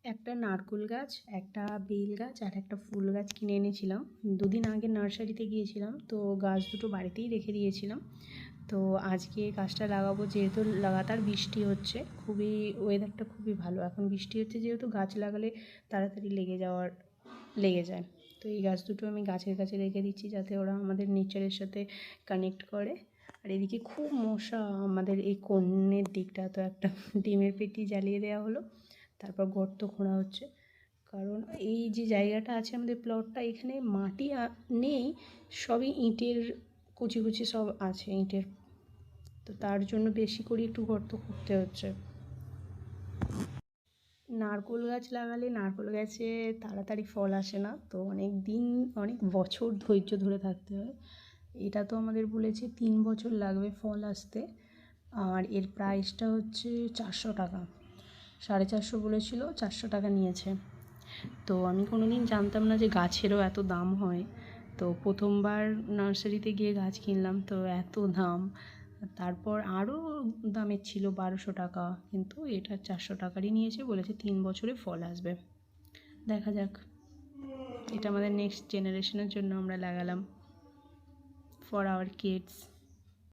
একটা নারকেল গাছ, একটা বেল গাছ আর একটা ফুল গাছ কিনে এনেছিলাম। দুদিন আগে নার্সারিতে গিয়েছিলাম, তো গাছ দুটো বাড়িতেই রেখে দিয়েছিলাম। তো আজকে গাছটা লাগাবো, যেহেতু লাগাতার বৃষ্টি হচ্ছে, খুবই ওয়েদারটা খুবই ভালো। এখন বৃষ্টি হচ্ছে যেহেতু, গাছ লাগালে তাড়াতাড়ি লেগে যায়। তো এই গাছ দুটো আমি গাছের কাছে রেখে দিচ্ছি, যাতে ওরা আমাদের নেচারের সাথে কানেক্ট করে। আর এদিকে খুব মশা আমাদের এই কোণের দিকটা, তো একটা ডিমের পেটি জ্বালিয়ে দেওয়া হলো, তারপর গর্ত খোঁড়া হচ্ছে। কারণ এই যে জায়গাটা আছে আমাদের প্লটটা, এখানে মাটি নেই, সবই ইটের কুচি কুচি সব আছে ইটের, তো তার জন্য বেশি করে একটু গর্ত খুঁড়তে হচ্ছে। নারকেল গাছ লাগালে নারকেল গাছে তাড়াতাড়ি ফল আসে না, তো অনেক বছর ধৈর্য ধরে থাকতে হয়। এটা তো আমাদের বলেছে 3 বছর লাগবে ফল আসতে, আর এর প্রাইসটা হচ্ছে 400 টাকা। 450 বলেছিল, 400 টাকা নিয়েছে। তো আমি কোনো দিন জানতাম না যে গাছেরও এত দাম হয়। তো প্রথমবার নার্সারিতে গিয়ে গাছ কিনলাম, তো এত দাম। তারপর আরও দামের ছিল 1200 টাকা, কিন্তু এটা 400 টাকারই নিয়েছে, বলেছে 3 বছরে ফল আসবে। দেখা যাক, এটা আমাদের নেক্সট জেনারেশনের জন্য আমরা লাগালাম, ফর আওয়ার কিডস।